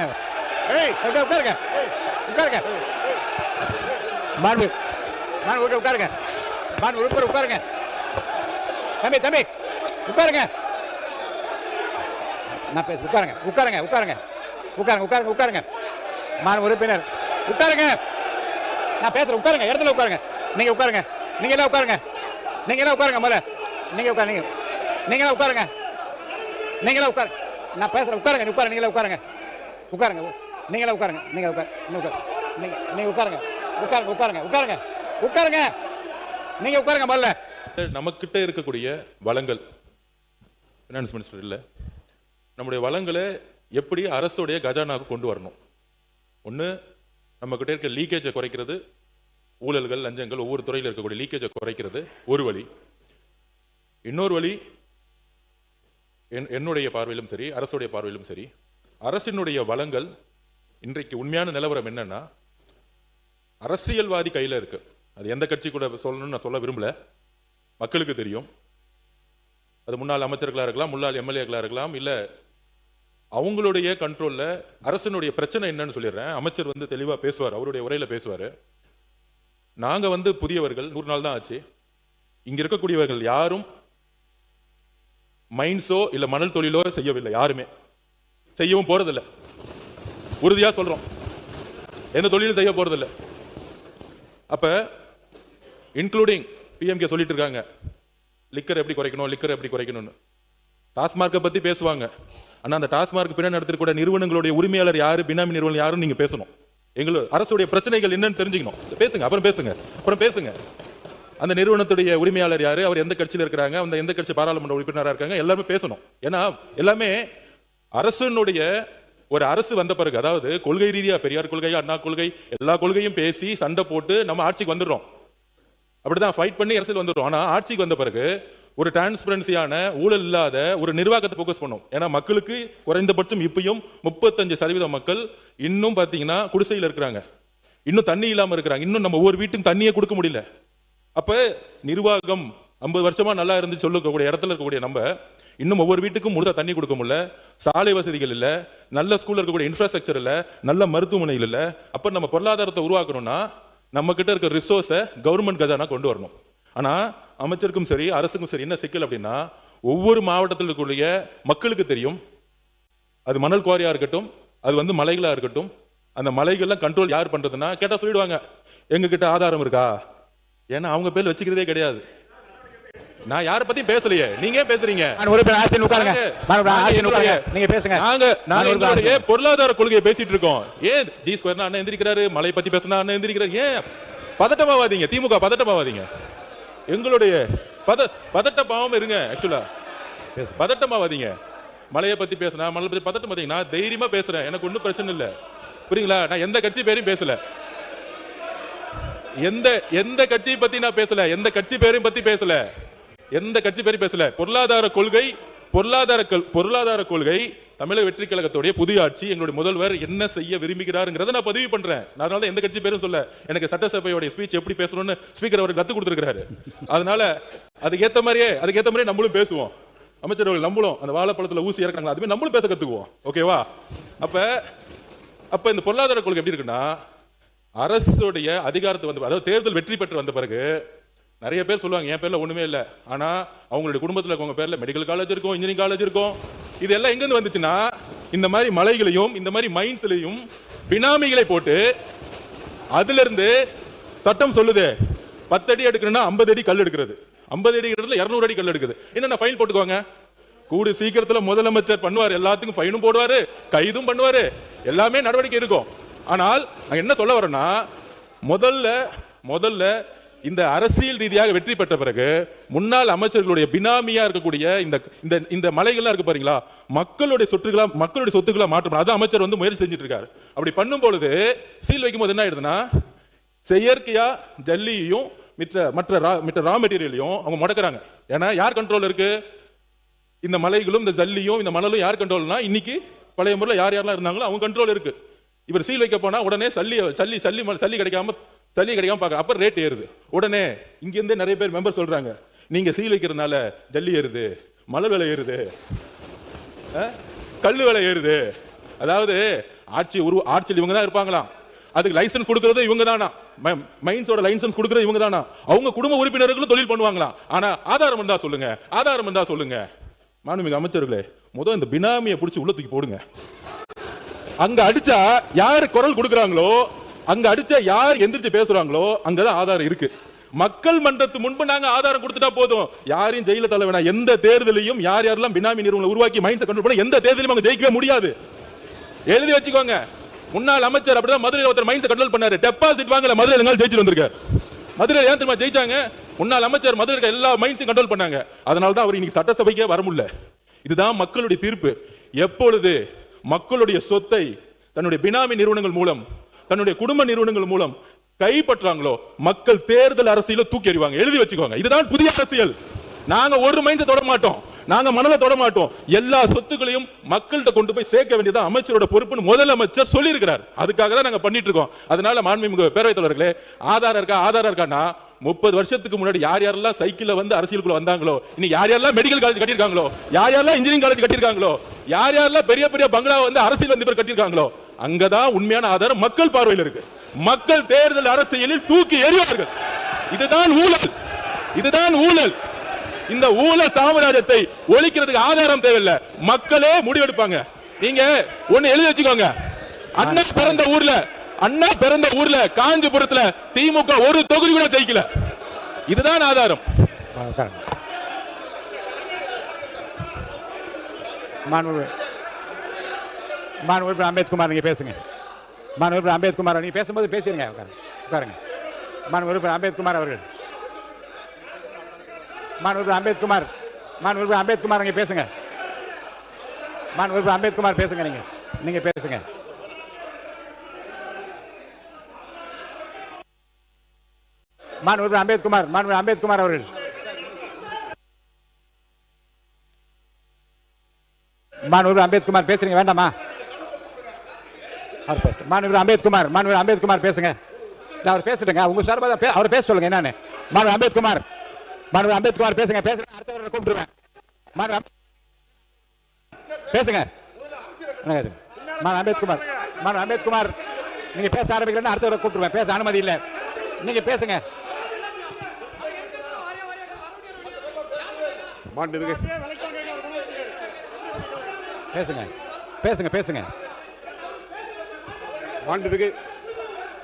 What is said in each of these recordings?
உட்காருங்க உட்காருங்க மாண்பு மாண்பு உட்காருங்க மாண்பு உட்காரு உட்காருங்க தம்பி தம்பி உட்காருங்க நான் பேச உட்காருங்க உட்காருங்க உட்காருங்க உட்காருங்க உட்காருங்க உட்காருங்க மாண்பு உறுப்பினர் உட்காருங்க நான் பேசுறேன் உட்காருங்க இடத்துல உட்காருங்க நீங்க உட்காருங்க நீங்க எல்லாம் உட்காருங்க நீங்க எல்லாம் உட்காருங்க முதல்ல நீங்க உட்காருங்க நீங்க எல்லாம் உட்காருங்க நீங்க எல்லாம் உட்காருங்க நான் பேசுறேன் உட்காருங்க உட்காருங்க நீங்க உட்காருங்க உட்காருங்க நீங்களே உட்காருங்க நீங்க உட்காரு நீங்க உட்காருங்க உட்காருங்க உட்காருங்க உட்காருங்க உட்காருங்க நீங்க உட்காருங்க முதல்ல. நமக்கிட்ட இருக்கக்கூடிய வளங்கள் ஃபினான்ஸ் மினிஸ்டர் இல்லை, நம்முடைய வளங்களை எப்படி அரசுடைய கஜானாவுக்கு கொண்டு வரணும். ஒன்று, நம்மக்கிட்ட இருக்க லீக்கேஜை குறைக்கிறது, ஊழல்கள் லஞ்சங்கள் ஒவ்வொரு துறையில் இருக்கக்கூடிய லீக்கேஜை குறைக்கிறது ஒரு வழி. இன்னொரு வழி என்னுடைய பார்வையிலும் சரி அரசுடைய பார்வையிலும் சரி, அரசினுடைய வளங்கள் இன்றைக்கு உண்மையான நிலவரம் என்னன்னா அரசியல்வாதி கையில் இருக்கு. அது எந்த கட்சி கூட சொல்லணும்னு நான் சொல்ல விரும்பல, மக்களுக்கு தெரியும். அது முன்னாள் அமைச்சர்களாக இருக்கலாம், முன்னாள் எம்எல்ஏக்களாக இருக்கலாம், இல்லை அவங்களுடைய கண்ட்ரோலில் அரசினுடைய பிரச்சனை என்னன்னு சொல்லிடுறேன். அமைச்சர் வந்து தெளிவாக பேசுவார், அவருடைய உரையில் பேசுவார். நாங்கள் புதியவர்கள், 100 நாள் தான் ஆச்சு. இங்கே இருக்கக்கூடியவர்கள் யாரும் மைன்ஸோ இல்லை மணல் தொழிலோ செய்யவில்லை, யாருமே செய்யவும் போறதில்லை. உறுதியாக சொல்கிறோம், எந்த தொழிலும் செய்ய போறதில்லை. அப்போ இன்க்ளூடிங் பிஎம்கே சொல்லிட்டு இருக்காங்க லிக்கர் எப்படி குறைக்கணும், லிக்கர் எப்படி குறைக்கணும்னு. டாஸ்மார்க்கை பற்றி பேசுவாங்க, ஆனால் அந்த டாஸ்மார்க் பின்னாடி நடத்திருக்கூடிய நிறுவனங்களுடைய உரிமையாளர் யாரு, பினாமி நிறுவனம் யாரும் நீங்கள் பேசணும். எங்களுக்கு அரசுடைய பிரச்சனைகள் என்னன்னு தெரிஞ்சுக்கணும். பேசுங்க, அப்புறம் பேசுங்க, அப்புறம் பேசுங்க. அந்த நிறுவனத்துடைய உரிமையாளர் யாரு, அவர் எந்த கட்சியில் இருக்கிறாங்க, அந்த எந்த கட்சி பாராளுமன்ற உறுப்பினராக இருக்காங்க, எல்லாமே பேசணும். ஏன்னா எல்லாமே அரசுடைய ஒரு அரசு வந்த பிறகு, அதாவது கொள்கை ரீதியா பெரியார் கொள்கை, அண்ணா கொள்கை, எல்லா கொள்கையும் பேசி சண்டை போட்டு நம்ம ஆட்சிக்கு வந்துடுறோம். அப்படிதான் ஃபைட் பண்ணி அரசியல் வந்துடுறோம். ஆனா ஆட்சிக்கு வந்த பிறகு ஒரு டிரான்ஸ்பரன்சியான ஊழல் இல்லாத ஒரு நிர்வாகத்தை ஃபோக்கஸ் பண்ணும். ஏன்னா மக்களுக்கு குறைந்தபட்சம் இப்பயும் 35% மக்கள் இன்னும் பாத்தீங்கன்னா குடிசையில் இருக்கிறாங்க, இன்னும் தண்ணி இல்லாம இருக்கிறாங்க, இன்னும் நம்ம ஒவ்வொரு வீட்டுக்கும் தண்ணியே கொடுக்க முடியல. அப்ப நிர்வாகம் 50 வருஷமா நல்லா இருந்து சொல்லக்கூடிய இடத்துல இருக்கக்கூடிய நம்ம இன்னும் ஒவ்வொரு வீட்டுக்கும் முழுசா தண்ணி கொடுக்க முடியல, சாலை வசதிகள் இல்ல, நல்ல ஸ்கூல்ல இருக்கக்கூடிய இன்ஃப்ராஸ்ட்ரக்சர் இல்ல, நல்ல மருத்துவமனைகள் இல்ல. அப்ப நம்ம பொருளாதாரத்தை உருவாக்கணும்னா நம்ம கிட்ட இருக்க ரிசோர்ஸை கவர்மெண்ட் கஜானா கொண்டு வரணும். ஆனா அமைச்சருக்கும் சரி அரசுக்கும் சரி என்ன சிக்கல் அப்படின்னா, ஒவ்வொரு மாவட்டத்தில் இருக்கக்கூடிய மக்களுக்கு தெரியும், அது மணல் குவாரியா இருக்கட்டும், அது மலைகளா இருக்கட்டும், அந்த மலைகள்லாம் கண்ட்ரோல் யார் பண்றதுன்னா கேட்டா சொல்லிடுவாங்க எங்க கிட்ட ஆதாரம் இருக்கா. ஏன்னா அவங்க பேர் வச்சுக்கிறதே கிடையாது. நான் யார பத்தி பேசலையே, நீங்க பேசுறீங்க. நாங்க பொருளாதார கொள்கையை பேசிட்டு இருக்கோம். ஏன் ஜி ஸ்கொயர் அண்ணன் எந்திரிக்கிறாரு, மலை பத்தி பேசினா அண்ணன் எந்திரிக்கிறாரு. ஏன் பதட்டமாவாதீங்க, திமுக பதட்டமாவாதீங்க, எங்களுடைய பதட்டமாவும் இருங்க. ஆக்சுவலா பதட்டமாவாதீங்க, மலையை பத்தி பேசினா மலை பத்தி பதட்டமாதீங்க. நான் தைரியமா பேசுறேன், எனக்கு ஒன்றும் பிரச்சனை இல்லை, புரியுங்களா? நான் எந்த கட்சி பேரையும் பேசல, எந்த கட்சியை பத்தி நான் பேசல, எந்த கட்சி பேரையும் பத்தி பேசல, எந்த கட்சி பேரையும் பேசல. பொருளாதார கொள்கை தமிழக வெற்றி கழகத்துடைய புதிய ஆட்சி, எங்களுடைய முதல்வர் என்ன செய்ய விரும்புகிறாருங்கிறத நான் பதிவு பண்றேன். அதனால எந்த கட்சி பேரும் சொல்ல, எனக்கு சட்டசபையோட ஸ்பீச் எப்படி பேசணும்னு ஸ்பீக்கர் அவருக்கு கத்து கொடுத்திருக்காரு. அதனால அதுக்கேற்ற மாதிரியே நம்மளும் பேசுவோம். அமைச்சர்கள் நம்மளும் அந்த வாழைப்பழத்துல ஊசி இறக்குறாங்க, அதுவே நம்மளும் பேச கத்துக்குவோம். ஓகேவா? அப்ப இந்த பொருளாதார கொள்கை எப்படி இருக்குன்னா, அரசுடைய அதிகாரத்தை அதாவது தேர்தல் வெற்றி பெற்று வந்த பிறகு நிறைய பேர் சொல்லுவாங்க என் பேர்ல ஒண்ணுமே இல்லை, ஆனா அவங்களுடைய குடும்பத்தில் இருக்கவங்க பேர்ல மெடிக்கல் காலேஜ் இருக்கும், இன்ஜினியரிங் காலேஜ் இருக்கும். இது எல்லாம் எங்க இருந்து வந்துச்சுன்னா, இந்த மாதிரி மலைகளையும் இந்த மாதிரி மைன்ஸ்லையும் பினாமிகளை போட்டு, அதுல இருந்து சட்டம் சொல்லுது 10 அடி எடுக்கணும்னா 50 அடி கல் எடுக்கிறது, 50 அடி எடுக்கிறதுல 200 அடி கல் எடுக்குது. என்னென்ன ஃபைன் போட்டுக்குவாங்க. கூடு சீக்கிரத்தில் முதலமைச்சர் பண்ணுவார், எல்லாத்துக்கும் ஃபைனும் போடுவாரு, கைதும் பண்ணுவாரு, எல்லாமே நடவடிக்கை இருக்கும். ஆனால் என்ன சொல்ல வரேன்னா, முதல்ல இந்த அரசியல் ரீதியாக வெற்றி பெற்ற பிறகு முன்னாள் அமைச்சர்களுடைய பினாமியா இருக்கக்கூடிய இந்த மலைகள்லாம் இருக்கு பாருங்களா, மக்களுடைய சொத்துக்களா மாற்றம். அதான் அமைச்சர் முயற்சி செஞ்சுட்டு இருக்காரு. அப்படி பண்ணும் பொழுது சீல் வைக்கும் போது என்ன ஆயிடுதுன்னா, செயற்கையா ஜல்லியையும் மற்ற ரா மெட்டீரியலையும் அவங்க முடக்கிறாங்க. ஏன்னா யார் கண்ட்ரோல் இருக்கு? இந்த மலைகளும் இந்த ஜல்லியும் இந்த மணலும் யார் கண்ட்ரோல்னா, இன்னைக்கு பழைய முறையில் யாரெல்லாம் இருந்தாங்களோ அவங்க கண்ட்ரோல் இருக்கு. இவர் சீல் வைக்க போனா உடனே சல்லி கிடைக்காம பார்க்க, அப்ப ரேட் ஏறுது. உடனே இங்க இருந்தே நிறைய பேர் மெம்பர் சொல்றாங்க, நீங்க சீல் வைக்கிறதுனால ஜல்லி ஏறுது, மணல் விலை ஏறுது, கல்லு விலை ஏறுது. அதாவது ஆட்சியில் இவங்க தான் இருப்பாங்களாம். அதுக்கு லைசன்ஸ் கொடுக்கறது இவங்க தானா, மைன்ஸோட லைசன்ஸ் கொடுக்கறது இவங்க தானா, அவங்க குடும்ப உறுப்பினர்களும் தொழில் பண்ணுவாங்களாம். ஆனா ஆதாரம் இருந்தா சொல்லுங்க, ஆதாரம் இருந்தா சொல்லுங்க. மாண்புமிகு அமைச்சர்களே, முதல் இந்த பினாமியை பிடிச்சி உள்ள தூக்கி போடுங்க. அங்க அடிச்சா யாரு குரல் கொடுக்கறாங்களோ, அங்க அடிச்சா யார் எந்திரிச்சு பேசுறாங்களோ அங்கதான் ஆதாரம் இருக்கு. மக்கள் மன்றத்து முன்பு நாங்க ஆதாரம் கொடுத்துட்டா போதும், யாரையும் ஜெயில தள்ள வேணாம். எந்த தேர்தலையும் யார் யாரெல்லாம் பினாமி நிறுவனங்களை உருவாக்கி மைண்ட்ஸை கண்ட்ரோல் பண்ண எந்த தேர்தலையும் அவங்க ஜெயிக்கவே முடியாது. எழுதி வச்சுக்கோங்க. முன்னாள் அமைச்சர் அப்படிதான் மதுரையில் ஒருத்தர் மைண்ட்ஸை கண்ட்ரோல் பண்ணாரு. டெபாசிட் வாங்கல, மதுரையில் ஜெயிச்சு வந்திருக்காரு. மதுரையில் ஏன் தெரியுமா ஜெயிச்சாங்க? முன்னாள் அமைச்சர் மதுரையில் எல்லா மைண்ட்ஸையும் கண்ட்ரோல் பண்ணாங்க. அதனால தான் அவர் இன்னைக்கு சட்டசபைக்கே வர முடியல. இதுதான் மக்களுடைய தீர்ப்பு. எப்பொழுது மக்களுடைய சொத்தை தன்னுடைய பினாமி நிறுவனங்கள் மூலம், தன்னுடைய குடும்ப நிறுவனங்கள் மூலம் கைப்பற்றாங்களோ, மக்கள் தேர்தல் அரசியல தூக்கி எறிவாங்க. எழுதி வச்சுக்கோங்க. இதுதான் புதிய அரசியல். நாங்க ஒரு மைண்ட்ஸை தொட மாட்டோம், நாங்க மணல தொட மாட்டோம். எல்லா சொத்துக்களையும் மக்கள்கிட்ட கொண்டு போய் சேர்க்க வேண்டியது அமைச்சரோட பொறுப்புன்னு முதலமைச்சர் சொல்லி இருக்கிறார். அதுக்காக தான் நாங்க பண்ணிட்டு இருக்கோம். அதனால மாண்புமிகு பேரவைத் தலைவர்களே, ஆதாரம் இருக்கா, ஆதாரம் இருக்கான்னா 30 வருஷத்துக்கு முன்னாடி யார் யாரெல்லாம் சைக்கிள்ல வந்து அரசியலுக்குள்ள வந்தாங்களோ, இன்னைக்கு யார் யாரெல்லாம் மெடிக்கல் காலேஜ் கட்டியிருக்காங்களோ, யார் யாரெல்லாம் இன்ஜினியரிங் காலேஜ் கட்டியிருக்காங்களோ, யார் யாரெல்லாம் பெரிய பெரிய பங்களா வந்து அரசியல் வந்து கட்டியிருக்காங்களோ, அங்கதான் உண்மையான ஆதாரம் மக்கள் பார்வையில் இருக்கு. மக்கள் தேர்தல் அரசியலில் தூக்கி எறிவார்கள். இதுதான் ஊழல், இதுதான் ஊழல். இந்த ஊழல் சாம்ராஜ்யத்தை ஒழிக்கிறதுக்கு ஆதாரம் தேவையில்லை, மக்களே முடிவெடுப்பாங்க. நீங்க ஒன்னு எழுதி வச்சுக்கோங்க. அண்ணா பிறந்த ஊர்ல காஞ்சிபுரத்துல திமுக ஒரு தொகுதி கூட ஜெயிக்கல. இதுதான் ஆதாரம். மாண்புமிகு அம்பேத்குமார் நீங்க பேசுங்க. மாண்புமிகு அம்பேத்குமார் நீங்க பேசும்போது பேசிருங்க. உட்காருங்க. மாண்புமிகு அம்பேத்குமார் அவர்கள், மாண்புமிகு அம்பேத்குமார், மாண்புமிகு அம்பேத்குமார் நீங்க பேசுங்க. மாண்புமிகு அம்பேத்குமார் பேசுங்க. நீங்க பேசுங்க. மாண்புமிகு அம்பேத்குமார், மாண்புமிகு அம்பேத்குமார் அவர்கள், மாண்புமிகு அம்பேத்குமார் பேசுறீங்க வேண்டாமா? மாண்புமிகு அம்பேத்குமார், மாண்புமிகு அம்பேத்குமார் பேசுங்க. அவர் பேசிட்டுங்க, உங்க சார்பாக அவர் பேச சொல்லுங்க. என்னன்னு மாண்புமிகு அம்பேத்குமார், மாண்புமிகு அம்பேத்குமார் பேசுங்க. பேசுறேன், அடுத்தவரை கூப்பிட்டுருவேன். பேசுங்க. அம்பேத்குமார், மாண்புமிகு அம்பேத்குமார் நீங்க பேச ஆரம்பிக்கலன்னா அடுத்தவரை கூப்பிட்டுருவேன். பேச அனுமதி இல்லை. நீங்க பேசுங்க. பேசுங்க, பேசுங்க, பேசுங்க.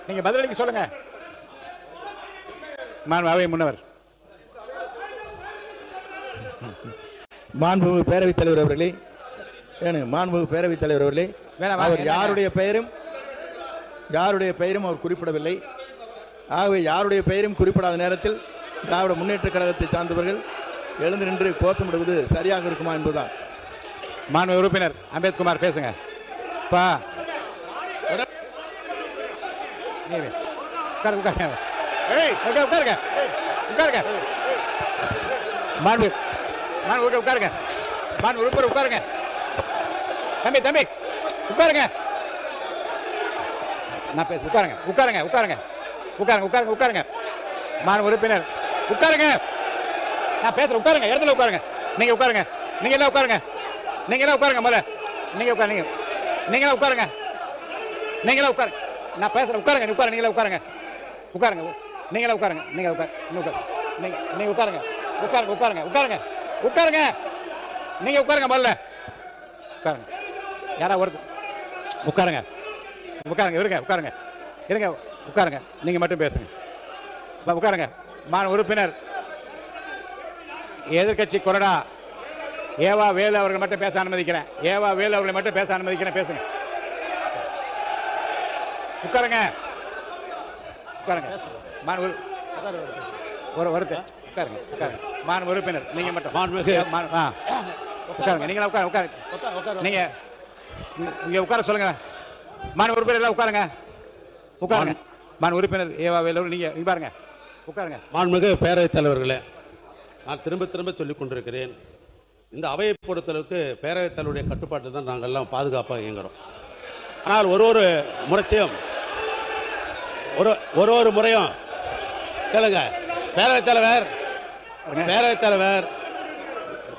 நீங்க பதிலளிக்க சொல்லுங்க. அவை முன்னவர். மாண்புமிகு பேரவைத் தலைவர் அவர்களே, மாண்புமிகு பேரவைத் தலைவர் அவர்களே, அவர் யாருடைய பெயரும் அவர் குறிப்பிடவில்லை. ஆகவே யாருடைய பெயரும் குறிப்பிடாத நேரத்தில் திராவிட முன்னேற்ற கழகத்தை சார்ந்தவர்கள் எழுந்து நின்று கோஷமிடுவது சரியாக இருக்குமா என்பதுதான். மாண்புமிகு உறுப்பினர் அம்பேத்குமார் பேசுங்க. உட்காருங்க. உட்காருங்க. தம்பி உட்காருங்க. நான் பேச உட்காருங்க. உட்காருங்க. உட்காருங்க. உட்காருங்க. உட்காருங்க. மாண்புமிகு உறுப்பினர் உட்காருங்க. நான் பேசுறேன். உட்காருங்க. இடத்துல உட்காருங்க. நீங்க உட்காருங்க. நீங்க எல்லாம் உட்காருங்க. நீங்க எல்லாம் உட்காருங்க. முதல்ல நீங்க உட்காருங்க. நீங்க எல்லாம் உட்காருங்க. நீங்க எல்லாம் உட்காருங்க. நான் பேசுறேன். உட்காருங்க. உட்காருங்க. நீங்க எல்லாம் உட்காருங்க. உட்காருங்க. நீங்க எல்லாம் உட்காருங்க. நீங்க நீங்க உட்காருங்க. உட்காருங்க. உட்காருங்க. உட்காருங்க. உட்காருங்க. நீங்க உட்காருங்க. முதல்ல உட்காருங்க. யாரா ஒருத்தர் உட்காருங்க. உட்காருங்க. இருங்க. உட்காருங்க. இருங்க. உட்காருங்க. நீங்க மட்டும் பேசுங்க. உட்காருங்க. மாண்புமிகு உறுப்பினர் எதிர்க்கட்சி கொறடா ஏவா வேலு அவர்கள் மட்டும் பேச அனுமதிக்கிறேன். ஏவா வேலு அவர்களை மட்டும் பேச அனுமதிக்கிறேன். பேசுங்க. உட்காருங்க. உட்காருங்க. ஒரு ஒருத்தர் உட்காருங்க. உட்காருங்க. மாண்புமிகு உறுப்பினர் நீங்க மட்டும் உட்காருங்க. நீங்களா உட்காருங்க. நீங்க இங்க உட்கார சொல்லுங்க. மாண்புமிகு உறுப்பினர் எல்லாம் உட்காருங்க. உட்காருங்க. மாண்புமிகு உறுப்பினர் ஏவா வேலு நீங்க பாருங்க. உட்காருங்க. மாண்புமிகு பேரவைத் தலைவர்களே, நான் திரும்ப சொல்லிக் கொண்டிருக்கிறேன், இந்த அவையை பொறுத்தளவுக்கு பேரவைத் தலைவருடைய கட்டுப்பாட்டில் தான் நாங்கள் எல்லாம் பாதுகாப்பாக இயங்குகிறோம். ஆனால் ஒரு முறையும் கேளுங்க. பேரவைத் தலைவர்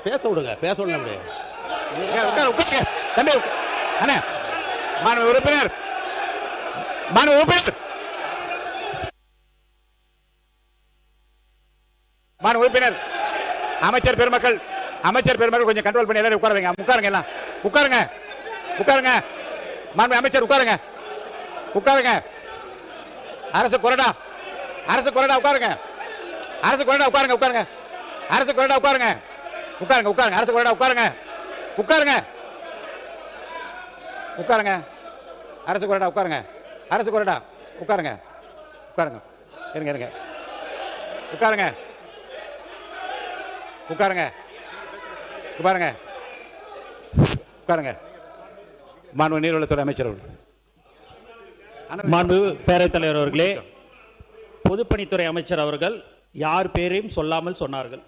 பேச விடுங்க. பேச விடல. தம்பி அண்ணா மாண்பு உறுப்பினர் அமைச்சர் பெருமக்கள் கொஞ்சம் கண்ட்ரோல் பண்ணி எல்லாரும் உட்கார வைங்க. உட்காருங்க, எல்லாம் உட்காருங்க. மாண்பு அமைச்சர் உட்காருங்க. அரசு கொறடா உட்காருங்க. அரசு கொறடா உட்காருங்க. அரசு கொறடா உட்காருங்க. அரசு கொறடா உட்காருங்க. அரசு கொறடா உட்காருங்க. இருங்க. உட்காருங்க. மாண்பு நீர்வளத்துறை அமைச்சர் அவர்கள். மாண்பு பேரவைத் தலைவர் அவர்களே, பொதுப்பணித்துறை அமைச்சர் அவர்கள் யார் பேரையும் சொல்லாமல் சொன்னார்கள்.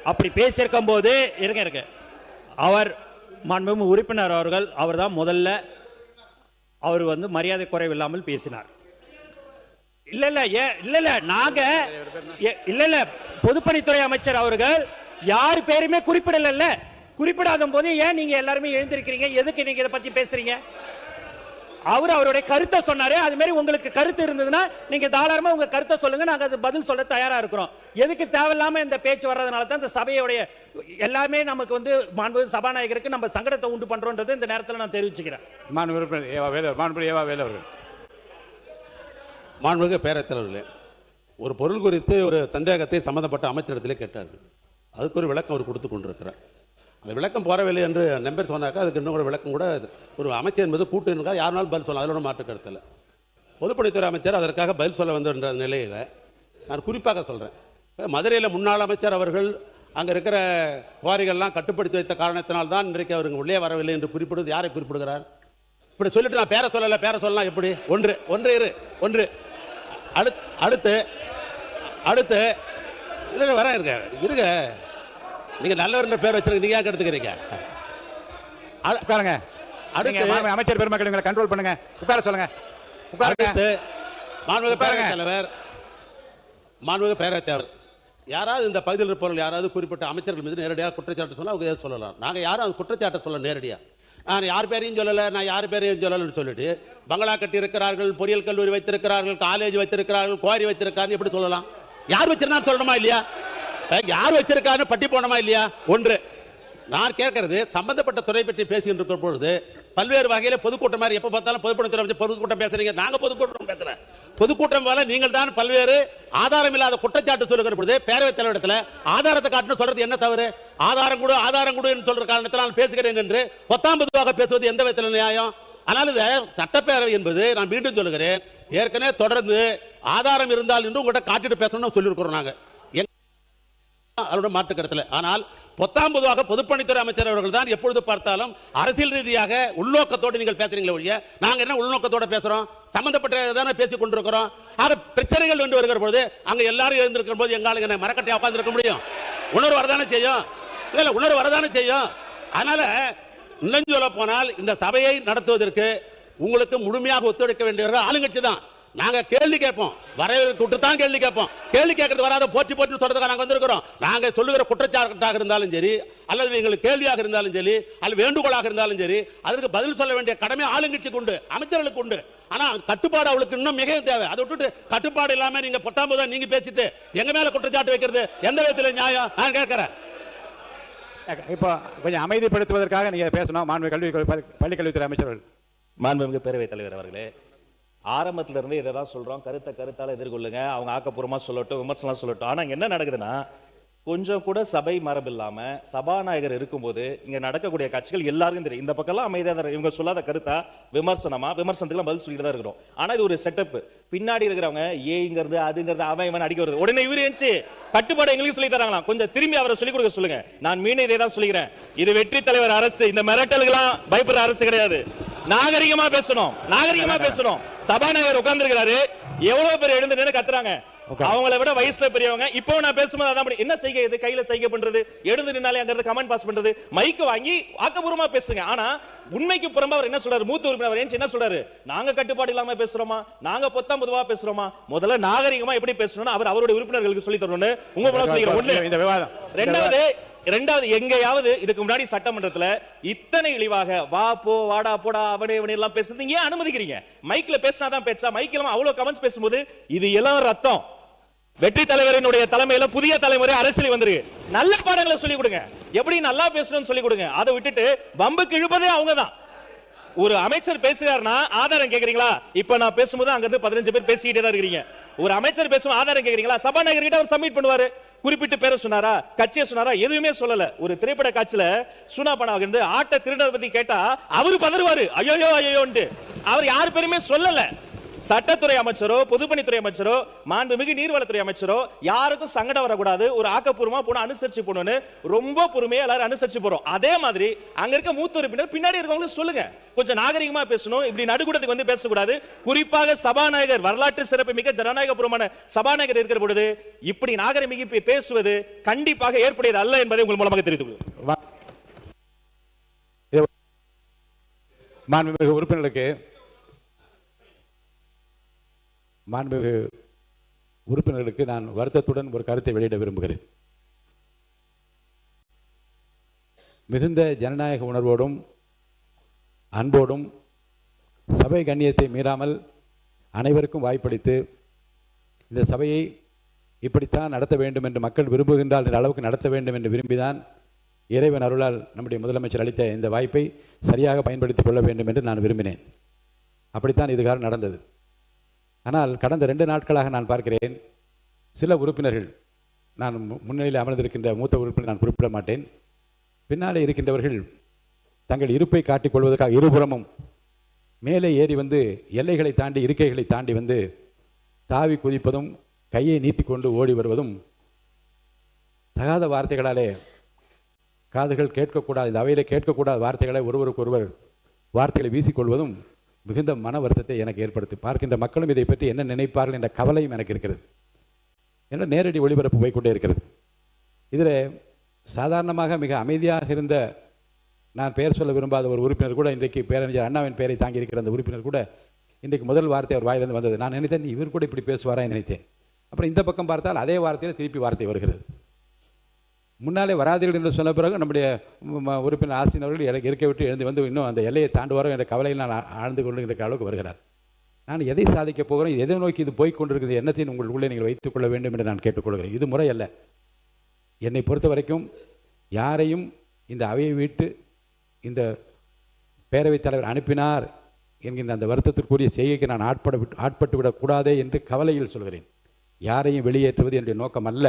அப்படி பேசியிருக்கும் போது இருங்க அவர் மாண்பு உறுப்பினர் அவர்கள் அவர்தான் முதல்ல அவர் மரியாதை குறைவில்லாமல் பேசினார். இல்ல நாங்க பொதுப்பணித்துறை அமைச்சர் அவர்கள் யார் பேருமே குறிப்பிடாத போது ஏன் நீங்க எல்லாருமே எழுந்திருக்கிறீங்க? எதுக்கு நீங்க இதை பத்தி பேசுறீங்க? அவருடைய கருத்தை சொன்னாரு. அது மாதிரி உங்களுக்கு கருத்து இருந்ததுன்னா நீங்க தாராளமா உங்க கருத்தை சொல்லுங்க, நாங்க அது பதில் சொல்ல தயாரா இருக்கிறோம். எதுக்கு தேவையில்லாம இந்த பேச்சு வர்றதுனால தான் இந்த சபையோடைய எல்லாமே நமக்கு மாண்பு சபாநாயகருக்கு நம்ம சங்கடத்தை உண்டு பண்றோம்ன்றது இந்த நேரத்தில் நான் தெரிவிச்சுக்கிறேன். மாண்புமிகு பேரவைத் தலைவர்களே, ஒரு பொருள் குறித்து ஒரு சந்தேகத்தை சம்பந்தப்பட்ட அமைச்சரிடத்திலே கேட்டார்கள். அதுக்கு ஒரு விளக்கம் அவர் கொடுத்து கொண்டிருக்கிறார். அந்த விளக்கம் போறவில்லை என்று நம்பர் சொன்னாக்கா அதுக்கு இன்னும் ஒரு விளக்கம் கூட ஒரு அமைச்சர் என்பது கூட்டு இருந்தால் யாருனாலும் பதில் சொல்லலாம். அதில் மாற்று கருத்து இல்லை. பொதுப்பணித்துறை அமைச்சர் அதற்காக பதில் சொல்ல வந்த நிலையில் நான் குறிப்பாக சொல்கிறேன். மதுரையில் முன்னாள் அமைச்சர் அவர்கள் அங்கே இருக்கிற குவாரிகள்லாம் கட்டுப்படுத்தி வைத்த காரணத்தினால்தான் இன்றைக்கு அவருக்கு உள்ளே வரவில்லை என்று குறிப்பிடுவது யாரை குறிப்பிடுகிறார்? இப்படி சொல்லிட்டு நான் பேர சொல்லலாம் எப்படி? ஒன்று அடுத்து வர இருங்க நீங்க நல்லவர் பேர் வச்சிருக்க, நீங்க யாருக்கு எடுத்துக்கிறீங்க? அடுத்து அமைச்சர் பெருமக்கள் கண்ட்ரோல் பண்ணுங்க. உட்கார சொல்லுங்க. மாண்புமிகு பேரவைத் தலைவர் யாராவது இந்த பகுதியில் இருப்பவர்கள் யாராவது குறிப்பிட்ட அமைச்சர்கள் மீது நேரடியாக குற்றச்சாட்டு சொன்னா அவங்க சொல்லலாம். நாங்கள் யாரும் அந்த குற்றச்சாட்டை சொல்ல நேரடியாக நான் யார் பேரையும் சொல்லலை, நான் யார் பேரையும் சொல்லலைன்னு சொல்லிட்டு பங்களா கட்டி இருக்கிறார்கள், பொறியியல் கல்லூரி வைத்திருக்கிறார்கள், காலேஜ் வைத்திருக்கிறார்கள், குவாரி வைத்திருக்காரு எப்படி சொல்லலாம்? யார் வச்சிருந்தா சொல்லணுமா இல்லையா? யார் வச்சிருக்காரு பட்டி போனோமா இல்லையா? ஒன்று நான் கேட்கறது சம்பந்தப்பட்ட துறை பற்றி பேசிக்கிட்டு இருக்கிற பொழுது பல்வேறு வகையில் பொதுக்கூட்டம் மாதிரி எப்போ பார்த்தாலும் பொதுக்கூட்டம் பேசுறீங்க. நாங்கள் பொதுக்கூட்டம் பேசுறேன். பொதுக்கூட்டம் போல நீங்கள் தான் பல்வேறு ஆதாரம் இல்லாத குற்றச்சாட்டு சொல்லுகிற பொழுது பேரவைத் தலைவரிடத்தில் ஆதாரத்தை காட்டணும் சொல்றது என்ன தவறு? ஆதாரம் கொடு என்று சொல்ற காரணத்தினால் பேசுகிறேன் என்று 19 பேசுவது எந்த விதத்தில் நியாயம்? ஆனால் இந்த சட்டப்பேரவை என்பது நான் மீண்டும் சொல்லுகிறேன், ஏற்கனவே தொடர்ந்து ஆதாரம் இருந்தால் என்று உங்கள்கிட்ட காட்டிட்டு பேசணும்னு சொல்லியிருக்கிறோம் நாங்கள் அவருடைய மாற்று கருத்தில். ஆனால் 19 பொதுப்பணித்துறை அமைச்சர் அவர்கள் தான் எப்பொழுது பார்த்தாலும் அரசியல் ரீதியாக உள்நோக்கத்தோடு நீங்கள் பேசுறீங்களே ஒழிய நாங்க என்ன உள்நோக்கத்தோடு பேசுறோம்? சம்பந்தப்பட்ட பேசிக் கொண்டிருக்கிறோம். ஆக பிரச்சனைகள் வந்து வருகிற பொழுது அங்க எல்லாரும் எழுந்திருக்கிற போது எங்களுக்கு மரக்கட்டை உட்கார்ந்து இருக்க முடியும்? உணர்வு வரதானே செய்யும். அதனால இன்னும் சொல்ல போனால் இந்த சபையை நடத்துவதற்கு உங்களுக்கு முழுமையாக ஒத்துழைக்க வேண்டிய ஆளுங்கட்சி தான். நாங்க கேள்வி கேட்போம், வரவேற்று தான் கேள்வி கேட்போம். கேள்வி கேட்கறது வராத போற்றி சொல்றதுக்காக நாங்க வந்திருக்கிறோம். நாங்க சொல்லுகிற குற்றச்சாட்டாக இருந்தாலும் சரி, அல்லது எங்களுக்கு கேள்வியாக இருந்தாலும் சரி, அல்லது வேண்டுகோளாக இருந்தாலும் சரி, அதற்கு பதில் சொல்ல வேண்டிய கடமை ஆளுங்கட்சிக்கு உண்டு, அமைச்சர்களுக்கு உண்டு. ஆனா கட்டுப்பாடு அவளுக்கு இன்னும் மிக தேவை. அதை விட்டுட்டு கட்டுப்பாடு இல்லாம நீங்க 19 நீங்க பேசிட்டு எங்க மேல குற்றச்சாட்டு வைக்கிறது எந்த விதத்துல நியாயம்? நான் கேட்கிறேன். இப்போ கொஞ்சம் அமைதிப்படுத்துவதற்காக நீங்க பேசணும். பள்ளிக்கல்வித்துறை அமைச்சர்கள். மாண்புமிகு பேரவைத் தலைவர் அவர்களே, ஆரம்பத்துல இருந்து இதை தான் சொல்றோம், கருத்தால எதிர்கொள்ளுங்க, அவங்க ஆக்கப்பூர்வமா சொல்லட்டும், விமர்சனம் சொல்லட்டும். ஆனா என்ன நடக்குதுன்னா, கொஞ்சம் கூட சபை மரபு இல்லாம சபாநாயகர் இருக்கும்போது இங்க நடக்கக்கூடிய காட்சிகள் எல்லாருக்கும் தெரியும். இந்த பக்கம்லாம் அமைதியாக இவங்க சொல்லாத கருத்தா விமர்சனத்துக்கு பதில் சொல்லிட்டு தான் இருக்கிறோம். ஆனா இது ஒரு செட்டப். பின்னாடி இருக்கிறவங்க ஏங்கிறது அதுங்கிறது அவன் அடிக்க வருது. உடனே இவரு ஏஞ்சி கட்டுப்பாடு எங்களுக்கு சொல்லி தராங்களாம். கொஞ்சம் திரும்பி அவரை சொல்லிக் கொடுக்க சொல்லுங்க. நான் மீண்டும் இதை தான் சொல்லிக்கிறேன், இது வெற்றி தலைவர் அரசு, இந்த மிரட்டல்களாம் பயப்படுற அரசு கிடையாது. நாகரிகமா பேசணும். சபாநாயகர் உட்கார்ந்து இருக்கிறாரு, எவ்வளவு பேர் எழுந்து நின்று கத்துறாங்க, அவங்கள விட வயசுல பெரியவங்க. இப்போ நான் பேசும்போது அதான் என்ன செய்ய, இது கையில செய்கை பண்றது, எழுந்து நின்னாலே அங்க இருந்து கமெண்ட் பாஸ் பண்றது, மைக் வாங்கி ஆக்கப்பூர்வமா பேசுங்க. ஆனா உண்மைக்கு புறம்பா அவர் என்ன சொல்றாரு, மூத்த உறுப்பினர் என்ன சொல்றாரு, நாங்க கட்டுப்பாடு இல்லாம பேசுறோமா, நாங்க 19 பேசுறோமா? முதல்ல நாகரிகமா எப்படி பேசணும்னு அவருடைய உறுப்பினர்களுக்கு சொல்லி தரணும்னு உங்க மூலம் சொல்லிக்கிறேன். இந்த விவாதம். ரெண்டாவது, இரண்டாவது, எங்கேயாவது இதுக்கு முன்னாடி சட்டமன்றத்துல இத்தனை இழிவாக வா போ வாடா போடா அவனே இவனே எல்லாம் பேசுறீங்க, ஏன் அனுமதிக்கிறீங்க? மைக்ல பேசினாதான் பேச்சா? மைக்ல அவ்வளவு கமெண்ட்ஸ் பேசும்போது இது எல்லாம் ரத்தம். வெற்றி தலைவரினுடைய தலைமையில புதிய தலைமுறை அரசியல் வந்திருக்கு. நல்ல பாடங்களை சொல்லிக் கொடுங்க, எப்படி நல்லா பேசணும்னு சொல்லிக் கொடுங்க. அதை விட்டுட்டு வம்புக்கு இழுப்பதே அவங்கதான். ஒரு அமைச்சர் பேசுறாருன்னா ஆதாரம் கேக்குறீங்களா? இப்ப நான் பேசும்போது அங்க இருந்து 15 பேர் பேசிக்கிட்டே தான் இருக்கீங்க. ஒரு அமைச்சர் பேசும் ஆதாரம் கேக்குறீங்களா? சபாநாயகர் கிட்ட அவர் சப்மிட் பண்ணுவாரு. குறிப்பிட்டு பேரை சொன்னாரா, கட்சியை சொன்னாரா? எதுவுமே சொல்லல. ஒரு திரைப்பட காட்சியில சுனா பணம் இருந்து ஆட்ட திருடரை பத்தி கேட்டா அவரு பதறுவாரு, ஐயோ ஐயோன்ட்டு. அவர் யார் பேருமே சொல்லல. சட்டத்துறை அமைச்சரோ பொதுப்பணித்துறை அமைச்சரோ மாண்புமிகு நீர்வளத்துறை அமைச்சரோ யாருக்கும் சங்கடம் வரக்கூடாது, ஒரு ஆக்கப்பூர்வமா போன அனுசரிச்சு போகணும்னு ரொம்ப பொறுமையா எல்லாரும் அனுசரிச்சு போறோம். அதே மாதிரி அங்க இருக்க மூத்த உறுப்பினர் பின்னாடி இருக்கவங்க சொல்லுங்க, கொஞ்சம் நாகரிகமா பேசணும், இப்படி நடுக்கூடத்துக்கு வந்து பேசக்கூடாது. குறிப்பாக சபாநாயகர், வரலாற்று சிறப்பு மிக ஜனநாயகபூர்வமான சபாநாயகர் இருக்கிற பொழுது இப்படி நாகரிக பேசுவது கண்டிப்பாக ஏற்புடையது அல்ல என்பதை உங்கள் மூலமாக தெரிவித்துக் கொள்கிறேன். மாண்புமிகு உறுப்பினருக்கு மாண்புமிகு உறுப்பினர்களுக்கு நான் வருத்தத்துடன் ஒரு கருத்தை வெளியிட விரும்புகிறேன். மிகுந்த ஜனநாயக உணர்வோடும் அன்போடும் சபை கண்ணியத்தை மீறாமல் அனைவருக்கும் வாய்ப்பளித்து இந்த சபையை இப்படித்தான் நடத்த வேண்டும் என்று மக்கள் விரும்புகின்றால் என்ற அளவுக்கு நடத்த வேண்டும் என்று விரும்பிதான் இறைவன் அருளால் நம்முடைய முதலமைச்சர் அளித்த இந்த வாய்ப்பை சரியாக பயன்படுத்திக் கொள்ள வேண்டும் என்று நான் விரும்பினேன். அப்படித்தான் இதுகாரம் நடந்தது. ஆனால் கடந்த 2 நாட்களாக நான் பார்க்கிறேன், சில உறுப்பினர்கள், நான் முன்னிலையில் அமர்ந்திருக்கின்ற மூத்த உறுப்பினர் நான் குறிப்பிட மாட்டேன், பின்னாலே இருக்கின்றவர்கள் தங்கள் இருப்பை காட்டிக் கொள்வதற்காக இருபுறமும் மேலே ஏறி வந்து எல்லைகளை தாண்டி இருக்கைகளை தாண்டி வந்து தாவி குதிப்பதும் கையை நீட்டிக்கொண்டு ஓடி வருவதும், தகாத வார்த்தைகளாலே காதுகள் கேட்கக்கூடாது, இந்த அவையில் கேட்கக்கூடாத வார்த்தைகளை ஒருவருக்கொருவர் வார்த்தைகளை வீசிக்கொள்வதும் மிகுந்த மன வருத்தத்தை எனக்கு ஏற்படுத்தி, பார்க்கின்ற மக்களும் இதை பற்றி என்ன நினைப்பார்கள் என்ற கவலையும் எனக்கு இருக்கிறது. என்ற நேரடி ஒளிபரப்பு போய்கொண்டே இருக்கிறது. இதில் சாதாரணமாக மிக அமைதியாக இருந்த, நான் பெயர் சொல்ல விரும்பாத ஒரு உறுப்பினர் கூட, இன்றைக்கு பேரறிஞர் அண்ணாவின் பெயரை தாங்கி இருக்கிற அந்த உறுப்பினர் கூட இன்றைக்கு முதல் வார்த்தை அவர் வாயிலிருந்து வந்தது. நான் நினைத்தேன் இவர் கூட இப்படி பேசுவாரா நினைத்தேன். அப்புறம் இந்த பக்கம் பார்த்தால் அதே வார்த்தையில் திருப்பி வார்த்தை வருகிறது. முன்னாலே வராதீர்கள் என்று சொன்ன பிறகு நம்முடைய உறுப்பினர் ஆசிரியர் அவர்கள் இருக்க விட்டு எழுந்து வந்து இன்னும் அந்த எல்லையை தாண்டுவாரோ என்ற கவலையில் நான் ஆழ்ந்து கொள்ளுகிற அளவுக்கு வருகிறார். நான் எதை சாதிக்கப் போகிறேன், எதை நோக்கி இது போய்கொண்டிருக்கிறது, என்னத்தையும் உங்களுக்குள்ளே நீங்கள் வைத்துக் கொள்ள வேண்டும் என்று நான் கேட்டுக்கொள்கிறேன். இது முறை அல்ல. என்னை பொறுத்த வரைக்கும் யாரையும் இந்த அவையை விட்டு இந்த பேரவைத் தலைவர் அனுப்பினார் என்கின்ற அந்த வருத்தத்திற்குரிய செய்கைக்கு நான் ஆட்பட்டு விடக்கூடாதே என்று கவலையில் சொல்கிறேன். யாரையும் வெளியேற்றுவது என்னுடைய நோக்கம் அல்ல.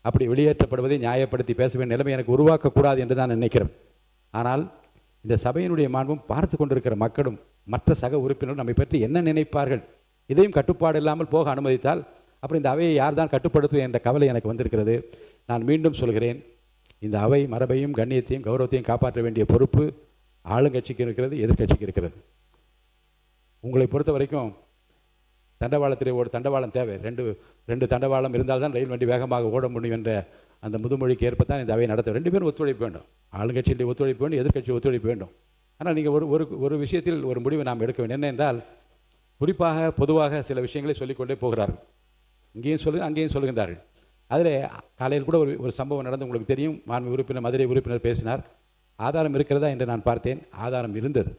அப்படி வெளியேற்றப்படுவதை நியாயப்படுத்தி பேச வேண்டிய நிலைமை எனக்கு உருவாக்கக்கூடாது என்று தான் நினைக்கிறேன். ஆனால் இந்த சபையினுடைய மாண்பும் பார்த்து கொண்டிருக்கிற மக்களும் மற்ற சக உறுப்பினரும் நம்மை பற்றி என்ன நினைப்பார்கள், இதையும் கட்டுப்பாடு இல்லாமல் போக அனுமதித்தால் அப்புறம் இந்த அவையை யார் தான் கட்டுப்படுத்துவது என்ற கவலை எனக்கு வந்திருக்கிறது. நான் மீண்டும் சொல்கிறேன், இந்த அவை மரபையும் கண்ணியத்தையும் கௌரவத்தையும் காப்பாற்ற வேண்டிய பொறுப்பு ஆளுங்கட்சிக்கு இருக்கிறது, எதிர்கட்சிக்கு இருக்கிறது. உங்களை பொறுத்த வரைக்கும் தண்டவாளத்திலே ஒரு தண்டவாளம் தேவை, ரெண்டு தண்டவாளம் இருந்தால்தான் ரயில் வண்டி வேகமாக ஓட முடியும் என்ற அந்த முதுமொழிக்கு ஏற்பத்தான் இந்த அவையை நடத்த 2 பேரும் ஒத்துழைப்பு வேண்டும். ஆளுங்கட்சியுடைய ஒத்துழைப்பு வேண்டும், எதிர்கட்சி ஒத்துழைப்பு வேண்டும். ஆனால் நீங்கள் ஒரு விஷயத்தில் ஒரு முடிவை நாம் எடுக்க வேண்டும். என்ன என்றால், குறிப்பாக பொதுவாக சில விஷயங்களை சொல்லிக்கொண்டே போகிறார்கள். இங்கேயும் சொல்லுங்க, அங்கேயும் சொல்லுகின்றார்கள். அதில் காலையில் கூட ஒரு சம்பவம் நடந்து உங்களுக்கு தெரியும். மாண்பு உறுப்பினர், மதுரை உறுப்பினர் பேசினார். ஆதாரம் இருக்கிறதா என்று நான் பார்த்தேன். ஆதாரம் இருந்தது.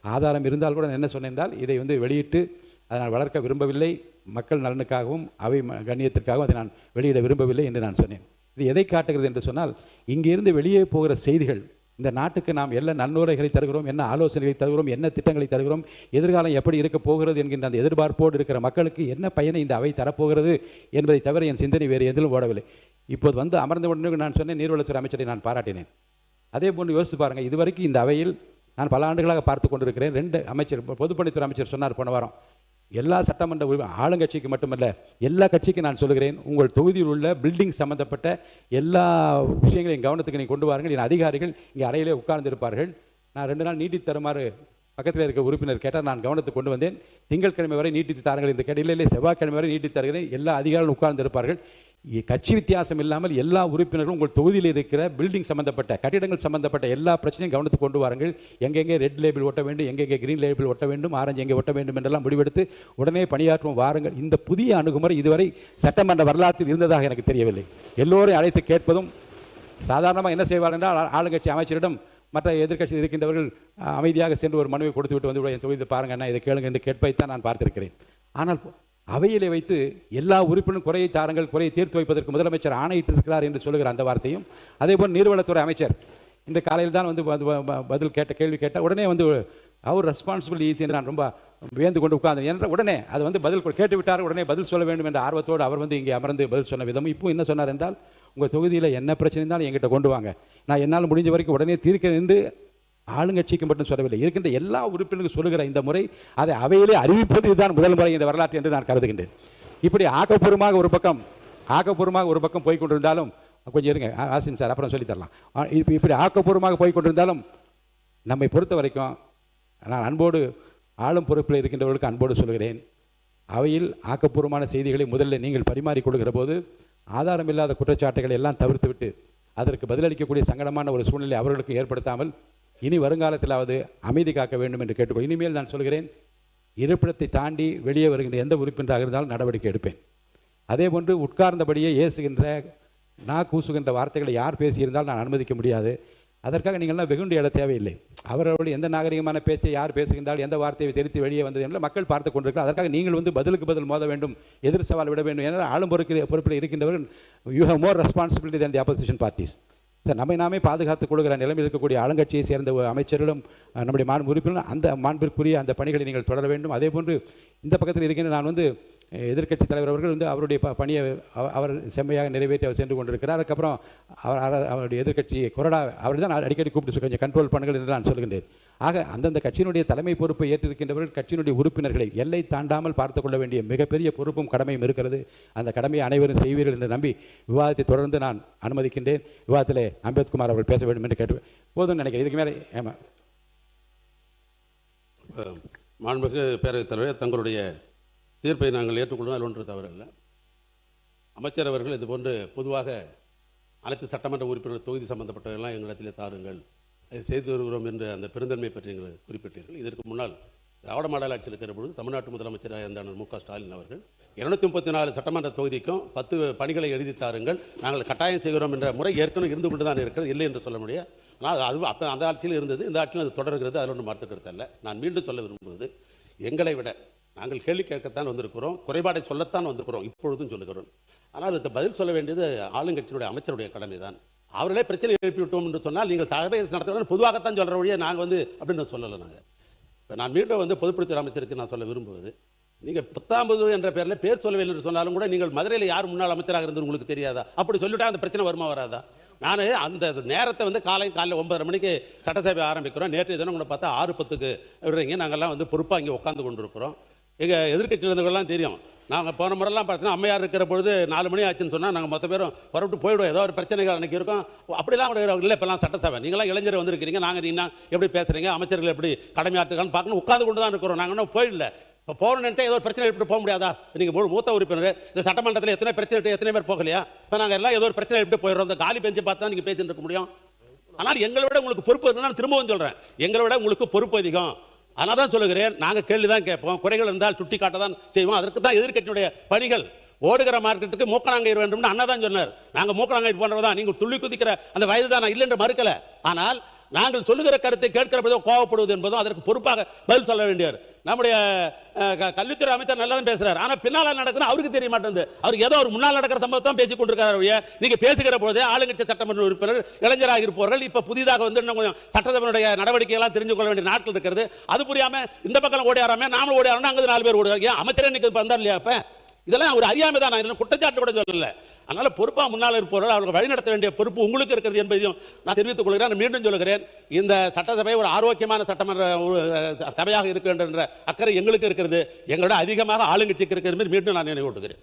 ஆதாரம் இருந்தால் கூட என்ன சொன்னேன், இதை வெளியிட்டு அதை நான் வளர்க்க விரும்பவில்லை, மக்கள் நலனுக்காகவும் அவை கண்ணியத்திற்காகவும் அதை நான் வெளியிட விரும்பவில்லை என்று நான் சொன்னேன். இது எதை காட்டுகிறது என்று சொன்னால், இங்கிருந்து வெளியே போகிற செய்திகள், இந்த நாட்டுக்கு நாம் என்ன நன்முறைகளை தருகிறோம், என்ன ஆலோசனைகளை தருகிறோம், என்ன திட்டங்களை தருகிறோம், எதிர்காலம் எப்படி இருக்க போகிறது என்கின்ற அந்த எதிர்பார்ப்போடு இருக்கிற மக்களுக்கு என்ன பயனை இந்த அவை தரப்போகிறது என்பதை தவிர என் சிந்தனை வேறு எதிலும் ஓடவில்லை. இப்போது அமர்ந்த உடனே நான் சொன்னேன், நீர்வளத்துறை அமைச்சரை நான் பாராட்டினேன். அதே போன்று யோசித்து பாருங்கள், இதுவரைக்கும் இந்த அவையில் நான் பல ஆண்டுகளாக பார்த்து கொண்டிருக்கிறேன். 2 அமைச்சர், பொதுப்பணித்துறை அமைச்சர் சொன்னார் போன வாரம், எல்லா சட்டமன்ற ஆளுங்கட்சிக்கு மட்டுமல்ல எல்லா கட்சிக்கும் நான் சொல்கிறேன், உங்கள் தொகுதியில் உள்ள பில்டிங் சம்பந்தப்பட்ட எல்லா விஷயங்களையும் கவனத்துக்கு நீங்கள் கொண்டு வாருங்கள். என் அதிகாரிகள் இங்கே அறையிலே உட்கார்ந்திருப்பார்கள். நான் 2 நாள் நீட்டித்து தருமாறு பக்கத்தில் இருக்க உறுப்பினர் கேட்டால் நான் கவனத்துக்கு கொண்டு வந்தேன். திங்கட்கிழமை வரை நீட்டித்து தாருங்கள் என்று கேட்ட, இல்லை செவ்வாய்க்கிழமை வரை நீட்டித்து தருகிறேன். எல்லா அதிகாரிகளும் உட்கார்ந்திருப்பார்கள். கட்சி வித்தியாசம் இல்லாமல் எல்லா உறுப்பினர்களும் உங்கள் தொகுதியில் இருக்கிற பில்டிங் சம்பந்தப்பட்ட கட்டிடங்கள் சம்பந்தப்பட்ட எல்லா பிரச்சனையும் கவனத்துக்கு கொண்டு வாருங்கள். எங்கெங்கே ரெட் லேபிள் ஒட்ட வேண்டும், எங்கெங்கே கிரீன் லேபிள் ஒட்ட வேண்டும், ஆரஞ்சு எங்கே ஒட்ட வேண்டும் என்றெல்லாம் முடிவெடுத்து உடனே பணியாற்றும் வாருங்கள். இந்த புதிய அணுகுமுறை இதுவரை சட்டமன்ற வரலாற்றில் இருந்ததாக எனக்கு தெரியவில்லை. எல்லோரையும் அழைத்து கேட்பதும் சாதாரணமாக என்ன செய்வார் என்றால் ஆளுங்கட்சி அமைச்சரிடம் மற்ற எதிர்க்கட்சியில் இருக்கின்றவர்கள் அமைதியாக சென்று ஒரு மனுவை கொடுத்து விட்டு வந்து என் தொகுதி பாருங்க என்ன இதை கேளுங்க என்று கேட்பதைத்தான் நான் பார்த்திருக்கிறேன். ஆனால் அவையிலே வைத்து எல்லா உறுப்பினரும் குறையை தாருங்கள், குறையை தீர்த்து வைப்பதற்கு முதலமைச்சர் ஆணையிட்டு இருக்கிறார் என்று சொல்லுகிற அந்த வார்த்தையும், அதேபோல் நீர்வளத்துறை அமைச்சர் இந்த காலையில் தான் வந்து பதில் கேள்வி கேட்டால் உடனே வந்து அவர் ரெஸ்பான்சிபிள் ஈஸி என்று நான் ரொம்ப வியந்து கொண்டு உட்கார்ந்தேன். என்ற உடனே அது வந்து பதில் கேட்டு விட்டார், உடனே பதில் சொல்ல வேண்டும் என்ற ஆர்வத்தோடு அவர் வந்து இங்கே அமர்ந்து பதில் சொன்ன விதமும் இப்போ என்ன சொன்னார் என்றால், உங்கள் தொகுதியில் என்ன பிரச்சனை இருந்தாலும் என்கிட்ட கொண்டு வாங்க, நான் என்னால் முடிஞ்ச வரைக்கும் உடனே தீர்க்க என்று ஆளுங்கட்சிக்கு மட்டும் சொல்லவில்லை, இருக்கின்ற எல்லா உறுப்பினர்களுக்கும் சொல்லுகிற இந்த முறை அதை அவையிலே அறிவிப்பது இதுதான் முதல் முறை என்ற வரலாற்று என்று நான் கருதுகின்றேன். இப்படி ஆக்கப்பூர்வமாக ஒரு பக்கம் போய் கொண்டிருந்தாலும், கொஞ்சம் இருங்க ஆசின் சார் அப்புறம் சொல்லி தரலாம். இப்படி ஆக்கப்பூர்வமாக போய் கொண்டிருந்தாலும் நம்மை பொறுத்த வரைக்கும் நான் அன்போடு ஆளும் பொறுப்பில் இருக்கின்றவர்களுக்கு அன்போடு சொல்கிறேன், அவையில் ஆக்கப்பூர்வமான செய்திகளை முதலில் நீங்கள் பரிமாறிக் கொள்கிற போது ஆதாரமில்லாத குற்றச்சாட்டுகளை எல்லாம் தவிர்த்துவிட்டு அதற்கு பதிலளிக்கக்கூடிய சங்கடமான ஒரு சூழ்நிலை அவர்களுக்கு ஏற்படுத்தாமல் இனி வருங்காலத்திலாவது அமைதி காக்க வேண்டும் என்று கேட்டுக்கொள். இனிமேல் நான் சொல்கிறேன், இருப்பிடத்தை தாண்டி வெளியே வருகின்ற எந்த உறுப்பினராக இருந்தாலும் நடவடிக்கை எடுப்பேன். அதேபோன்று உட்கார்ந்தபடியே ஏசுகின்ற கூசுகின்ற வார்த்தைகளை யார் பேசியிருந்தால் நான் அனுமதிக்க முடியாது. அதற்காக நீங்கள்லாம் வெகுண்டு எழ தேவையில்லை. அவர்களுடைய எந்த நாகரிகமான பேச்சை யார் பேசுகின்றால் எந்த வார்த்தையை தெரிவித்து வெளியே வந்தது என்று மக்கள் பார்த்து கொண்டிருக்கிறார். அதற்காக நீங்கள் வந்து பதிலுக்கு பதில் மோத வேண்டும், எதிர் சவால் விட வேண்டும் என ஆளும் பொறுப்பில் இருக்கின்றவர்கள் you have more responsibility than the opposition parties. Sir நம்மை நாமே பாதுகாத்துக் கொள்கிற நிலைமையில் இருக்கக்கூடிய ஆளுங்கட்சியை சேர்ந்த அமைச்சர்களும் நம்முடைய உறுப்பினரும் அந்த மாண்பிற்குரிய அந்த பணிகளை நீங்கள் தொடர வேண்டும். அதேபோன்று இந்த பக்கத்தில் இருக்கின்ற நான் வந்து எதிர்க்கட்சி தலைவர் அவர்கள் வந்து அவருடைய பணியை அவர் செம்மையாக நிறைவேற்றி அவர் சென்று கொண்டிருக்கிறார். அதுக்கப்புறம் அவருடைய எதிர்க்கட்சி கொறடா அவர் தான் அடிக்கடி கூப்பிட்டு கொஞ்சம் கண்ட்ரோல் பண்ணுங்கள் என்று நான் சொல்கின்றேன். ஆக அந்தந்த கட்சியினுடைய தலைமை பொறுப்பை ஏற்றிருக்கின்றவர்கள் கட்சியினுடைய உறுப்பினர்களை எல்லை தாண்டாமல் பார்த்துக் கொள்ள வேண்டிய மிகப்பெரிய பொறுப்பும் கடமையும் இருக்கிறது. அந்த கடமையை அனைவரும் செய்வீர்கள் என்று நம்பி விவாதத்தை தொடர்ந்து நான் அனுமதிக்கின்றேன். விவாதத்திலே அம்பேத்குமார் அவர்கள் பேச வேண்டும் என்று கேட்டு போதும் நினைக்கிறேன். இதுக்கு மேலே ஏமா மாண்புமிகு பேரவைத் தலைவர் தங்களுடைய தீர்ப்பை நாங்கள் ஏற்றுக்கொள்வதால் ஒன்று தவறில்லை. அமைச்சர் அவர்கள் இதுபோன்று பொதுவாக அனைத்து சட்டமன்ற உறுப்பினர் தொகுதி சம்பந்தப்பட்டவர்களெல்லாம் எங்களிடத்திலே தாருங்கள், அதை செய்து வருகிறோம் என்று அந்த பெருந்தன்மை பற்றி எங்களை குறிப்பிட்டீர்கள். இதற்கு முன்னால் திராவிட மாடல் ஆட்சியில் இருக்கிற பொழுது தமிழ்நாட்டு முதலமைச்சராக இருந்தார் மு க ஸ்டாலின் அவர்கள் 234 சட்டமன்ற தொகுதிக்கும் 10 பணிகளை எழுதி தாருங்கள், நாங்கள் கட்டாயம் செய்கிறோம் என்ற முறை ஏற்கனவே இருந்து கொண்டு தான் இருக்கிறது, இல்லை என்று சொல்ல முடியாது. ஆனால் அது அப்போ அந்த ஆட்சியில் இருந்தது, இந்த ஆட்சியில் அது தொடர்கிறது, அதில் ஒன்றும் மாற்றுக்கிறது அல்ல. நான் மீண்டும் சொல்ல விரும்புவது, எங்களை விட நாங்கள் கேள்வி கேட்கத்தான் வந்திருக்கிறோம், குறைபாடை சொல்லத்தான் வந்திருக்கிறோம், இப்பொழுதும் சொல்லுகிறோம். ஆனால் அதுக்கு பதில் சொல்ல வேண்டியது ஆளுங்கட்சியினுடைய அமைச்சருடைய கடமை தான். அவர்களே பிரச்சனை எழுப்பிவிட்டோம் என்று சொன்னால் நீங்கள் சபை நடத்த பொதுவாகத்தான் சொல்கிற வழியே நாங்கள் வந்து அப்படின்னு சொல்லலை. நாங்கள் இப்போ நான் மீண்டும் வந்து பொதுப்பணித்துறை அமைச்சருக்கு நான் சொல்ல விரும்புவது, நீங்கள் 19 என்ற பேரில் பேர் சொல்லவில்லை என்று சொன்னாலும் கூட நீங்கள் மதுரையில் யார் முன்னாள் அமைச்சராக இருந்து உங்களுக்கு தெரியாதா? அப்படி சொல்லிவிட்டா அந்த பிரச்சனை வருமா வராதா? நான் அந்த நேரத்தை வந்து காலையில் 9:30 மணிக்கு சட்டசபை ஆரம்பிக்கிறோம். நேற்றைய தினம் கூட பார்த்தா 6:10க்கு விடுறீங்க. நாங்கள்லாம் வந்து பொறுப்பாக இங்கே உட்காந்து கொண்டு இருக்கிறோம். எங்கள் எதிர்க்கட்சியில் இருந்தவர்கள்லாம் தெரியும். நாங்கள் போன முறைலாம் பார்த்தீங்கன்னா அம்மையார் இருக்கிற பொழுது 4 மணி ஆச்சுன்னு சொன்னால் நாங்கள் மொத்த பேரும் புறப்பட்டு போயிடுவோம். ஏதோ ஒரு பிரச்சனைகள் அன்றைக்கி இருக்கும். அப்படிலாம் கூட இல்லை. இப்போலாம் சட்டசபை நீங்களாம் இளைஞர் வந்திருக்கிறீங்க, நாங்கள் நீங்கள் எப்படி பேசுகிறீங்க, அமைச்சர்கள் எப்படி கடமையாற்றுக்கான்னு பார்க்கணும், உட்காந்து கொண்டு தான் இருக்கிறோம். நாங்கள் இன்னும் போயிடல. இப்போ போகணும்னு நினச்சா ஏதோ ஒரு பிரச்சனை எப்படி போக முடியாதா? நீங்கள் மூத்த உறுப்பினர், இந்த சட்டமன்றத்தில் எத்தனை பிரச்சனை எத்தனை பேர் போகலையா? இப்போ நாங்கள் எல்லாம் ஏதோ ஒரு பிரச்சனை எப்படி போயிடுறோம். அந்த காலி பெஞ்சை பார்த்து தான் நீங்கள் பேசிட்டு இருக்க முடியும். ஆனால் எங்களை விட உங்களுக்கு பொறுப்பு இருக்குன்னு நான் திரும்பவும் சொல்கிறேன், எங்களை விட உங்களுக்கு பொறுப்பு அதிகம். அதனால தான் சொல்லுகிறேன், நாங்கள் கேள்வி தான் கேட்போம், குறைகள் இருந்தால் சுட்டி காட்ட தான் செய்வோம். அதற்கு தான் எதிர்க்கட்சியுடைய பணிகள். ஓடுகிற மார்க்கெட்டுக்கு மூக்கணாங்கயிறு வேண்டும்னு அண்ணா தான் சொன்னார். நாங்கள் மூக்கணாங்கயிறு போன்றதான், நீங்கள் துள்ளி குதிக்கிற அந்த வயது தான் நான் இல்லை என்று மறுக்கலை. ஆனால் நாங்கள் சொல்லுகிற கருத்தை கேட்கிற போதோ கோவப்படுவது என்பதும் அதற்கு பொறுப்பாக பதில் சொல்ல வேண்டியவர். நம்முடைய கல்வித்துறை அமைச்சர் நல்லா தான் பேசுறாரு, ஆனால் பின்னால் நடக்குது அவருக்கு தெரிய மாட்டேங்குது. அவருக்கு ஏதோ ஒரு முன்னால் நடக்கிற சம்பவத்தை தான் பேசிக் கொண்டிருக்கிறார். நீங்க பேசுகிற போதே ஆளுங்கட்சி சட்டமன்ற உறுப்பினர் இளைஞராக இருப்பவர்கள் இப்ப புதிதாக வந்து இன்னும் கொஞ்சம் சட்டசபையுடைய நடவடிக்கை எல்லாம் தெரிஞ்சு கொள்ள வேண்டிய நாட்கள் இருக்கிறது. அது புரியாம இந்த பக்கம் ஓடியாராம நாமளும் ஓடியாரோம், அங்கே 4 பேர் ஓடுவாங்க. அமைச்சரே இன்னைக்கு வந்தார் இல்லையா? அப்ப இதெல்லாம் ஒரு அறியாமை தான், நான் குற்றச்சாட்டு கூட சொல்லல. அதனால பொறுப்பா முன்னால் இருப்பவர்கள் அவர்கள் வழிநடத்த வேண்டிய பொறுப்பு உங்களுக்கு இருக்கிறது என்பதையும் நான் தெரிவித்துக் கொள்கிறேன். மீண்டும் சொல்கிறேன், இந்த சட்டசபை ஒரு ஆரோக்கியமான சட்டமன்ற சபையாக இருக்கின்ற அக்கறை எங்களுக்கு இருக்கிறது, எங்களோட அதிகமாக ஆளுங்கட்சிக்கு இருக்கிறது மீண்டும் நான் நினைவூட்டுகிறேன்.